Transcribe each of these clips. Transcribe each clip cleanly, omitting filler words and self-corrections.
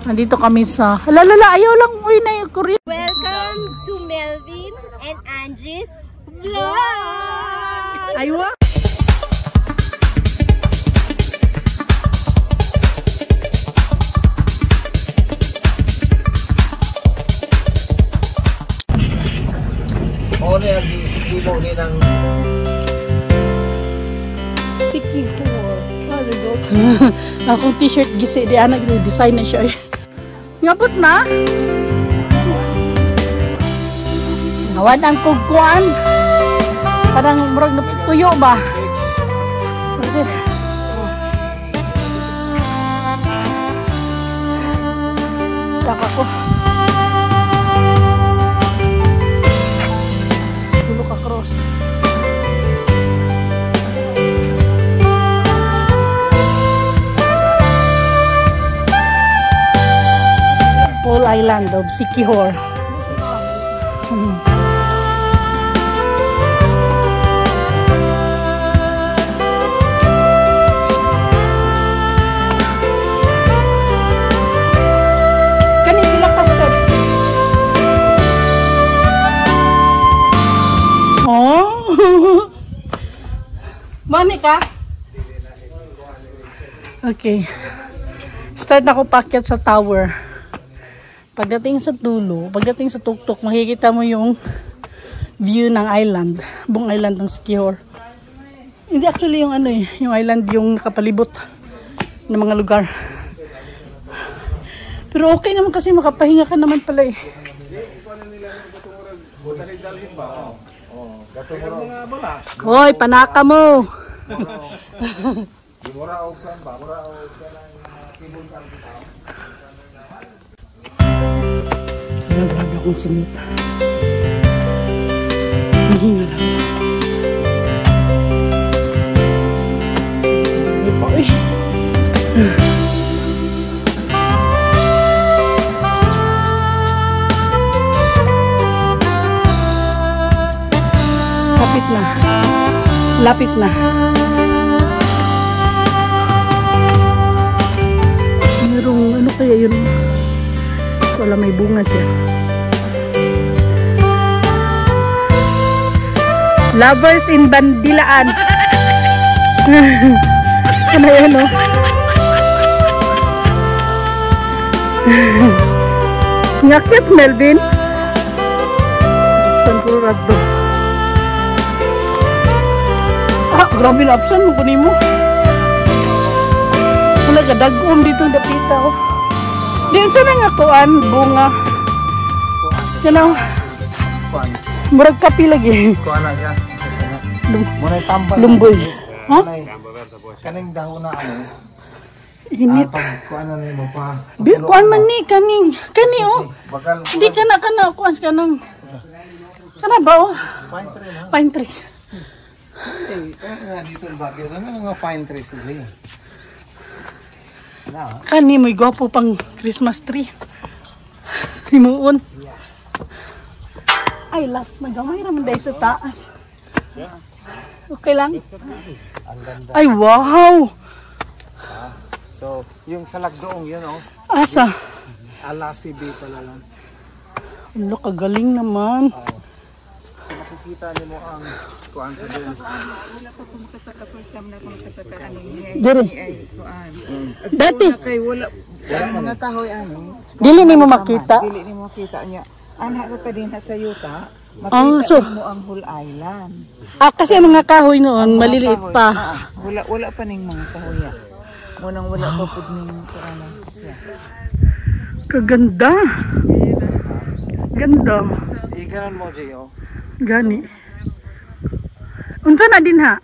Nandito kami sa... Halalala, ayaw lang. Uy, na yung Korean. Welcome to Melvin and Angie's vlog! Aywa! Oo na yung ibo ni ng... Siki ko. Akong t-shirt gisi. Di anak design na siya. Ngapot na? Nawad ang kugkuan. Parang murag tuyo ba? Okay. Tsaka ko. Dulo ka cross. Whole island of Siquijor. Mani ka? Okay. Start na ako paakyat sa tower. Pagdating sa dulo, pagdating sa tuktok, makikita mo yung view ng island. Buong island ng Siquijor. Hindi actually yung ano eh, yung island yung nakapalibot ng mga lugar. Pero okay naman kasi makapahinga ka naman pala eh. Hoy, panaka mo! Ano, grabe akong sumit. Mahinga lang. Hindi pa eh. Lapit na. Lapit na. Merong ano kaya yun? Wala, may bunga siya. Lovers in Bandilaan. Ano yan o? Ngakit Melvin. San puro ragdo. Ah, grabe na apsan mo kunin mo. Wala ka dagom dito dapita oh. Diyan sa nga kuan bunga. Yan ang murag kapi lagi. Kuan na siya. Muna tambal. Lumboy. Ha? Kaning dahon na ano. Init. Kuan na mo pa. Kuan man ni kani oh. Hindi ka na kuan ka nang. Kana ba oh? Pine tree na. Pine tree. Dito ang bagyo. Ano mga pine trees dito? Kani mo'y gwapo pang Christmas tree. Himuon. Ay, last na gamay naman dahil sa taas. Okay lang? Ay, wow! So, yung salag doong yun, oh. Asa? Alasi Bay pala lang. Ano, kagaling naman. So, makikita niyo mo ang kuan sa doon. Wala pa kung makasaka. First time na kung makasaka. Diri. Dati. Wala mga kahoy ano. Dili ni mo makita. Dili ni mo makita niya. Anha ka din sa yuta. So, Makita mo ang whole island. kasi ang mga kahoy noon, maliliit pa. Wala pa ning mga kahoy. Munang wala pa pud ning ano. Kaganda. Ganda. Iganon mo, J.O. Gani. Unsa na din ha?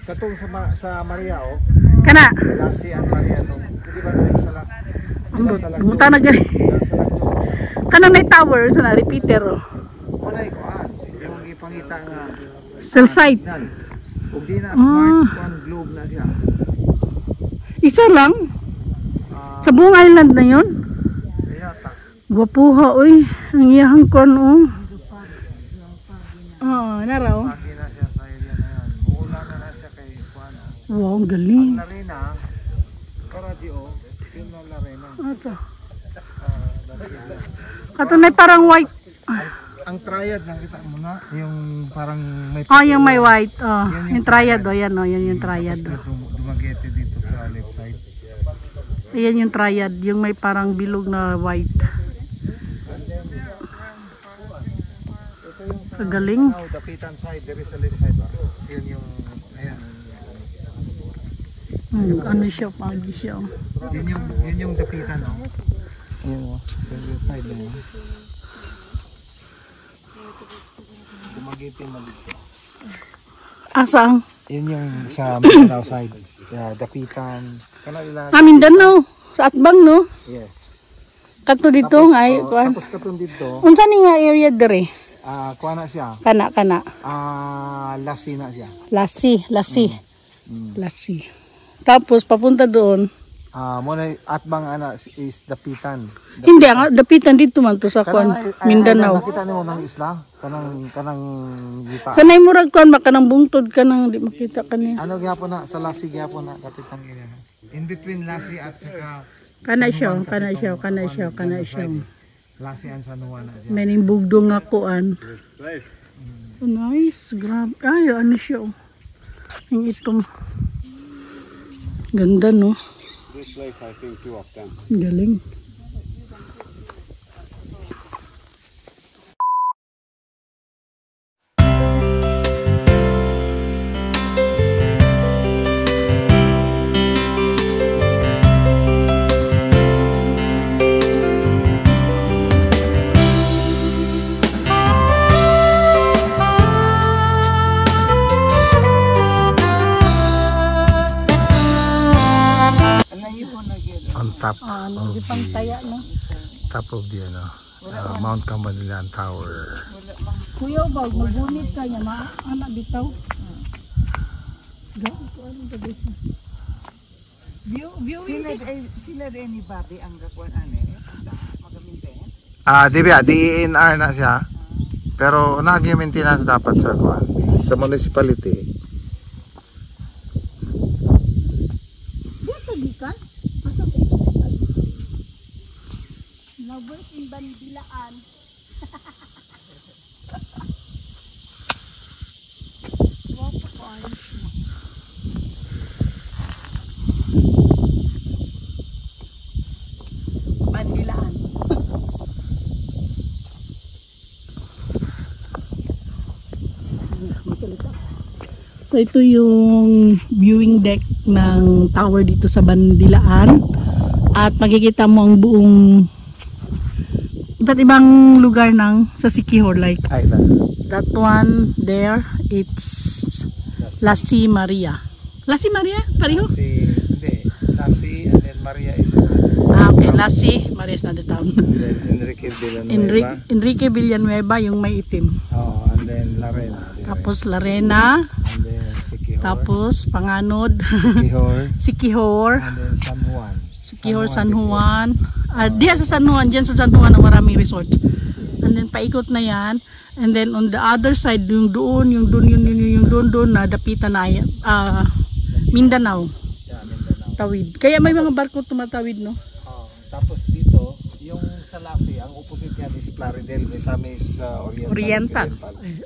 Katong sa Maria, oh. Kana. Lasi ang Maria to. Di ba na isa lang? Muta na gani. Kana may tower sa na repeater oh. Unay kuan. Yung ipangita nga Cell site. Ug di na smart kuan globe na siya. Isa lang? Sa buong island na yun? Yata. Gwapuha oy. Ang iyahang kon oh. Naraw. Pagi na siya sa area na yan. Buula na siya kay kuan. Wow, galing. Ang larena, para G.O. Yun ang larena. Ito. Katunay parang white. Ang triad, nakita mo na? Yung parang may... Oh, yung may white. Oh, Yan yung triad. Oh, yan oh, yan yung triad. Dumagete dito sa left side. Ayan yung triad, yung may parang bilog na white. Kagaling. Now, the pitan side, there is a left side. Yun yung... Ayan. Ano siya, pagi siya. Yun yung dapitan, no? Ayun, yung side na yun. Dumagete malito. Asang? Yun yung sa Mindanao side. Dapitan. Mindanao. Sa Atbang, no? Yes. Kato dito Tapos, nga. tapos katong dito, Unsa ni nga area dere? kuha na siya. Kana. Lasi na siya. Lasi. Lasi. Tapos papunta doon. Muna Atbang is dapitan. Hindi, ang dapitan dito man to sa kwan, Mindanao. Nakita niyo ng isla? Kanang gita. Kanay murag kwan baka nang bungtod ka nang di makita kaniya. Ano gyapon na sa Lasi gyapon na dapitan ina. In between Lasi at saka Kana siya. Lasi and San Juan na siya. May nimbugdong nga kuan. Oh, nice, grabe. Ay, ano siya. Yung itom. Ganda, no? This place, I think, 2 of them. Galing. On top Ano, di pang taya, no? top of the Mount Campanillan Tower. Kuya, bag, magunit ka niya, anak bitaw. Sila rin ni Bobby ang gakuan magaminti. DNR na siya. Pero nag-maintenance dapat sa sa municipality. Dito gikan? Lovers in Bandilaan. Bandilaan. So ito yung viewing deck ng tower dito sa Bandilaan. At makikita mo ang buong iba't ibang lugar ng sa Siquijor, like Island. that one there, it's Lasi Maria. Lasi Maria? Pareho? Lasi and then Maria is another. Okay, Lasi Maria is another town. And then Enrique Villanueva. Enrique Villanueva, yung may itim. Oh, and then Larena. Tapos Larena. And then Siquijor. Tapos Panganod. Siquijor. Siquijor. And then San Juan. Siquijor, San Juan. Diyan sa San Juan, diyan sa San Juan ang maraming resort. And then paikot na yan. And then on the other side, yung doon na dapitan na Mindanao. Yeah, Mindanao. Tawid. Kaya may mga barko tumatawid, no? Oh, tapos dito, yung sa Lasi, ang opposite yan is Plaridel, Misamis Oriental.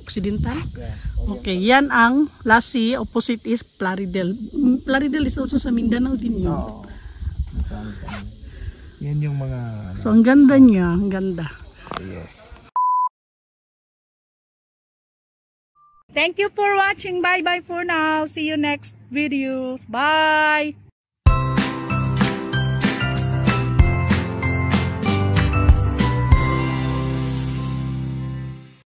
Occidental? Yeah, Okay, yan ang Lasi, opposite is Plaridel. Plaridel is also sa Mindanao din yun. Oo. Misamis. Yan yung mga So ang ganda niya, ang ganda. yes. Thank you for watching. Bye bye for now. See you next video. Bye.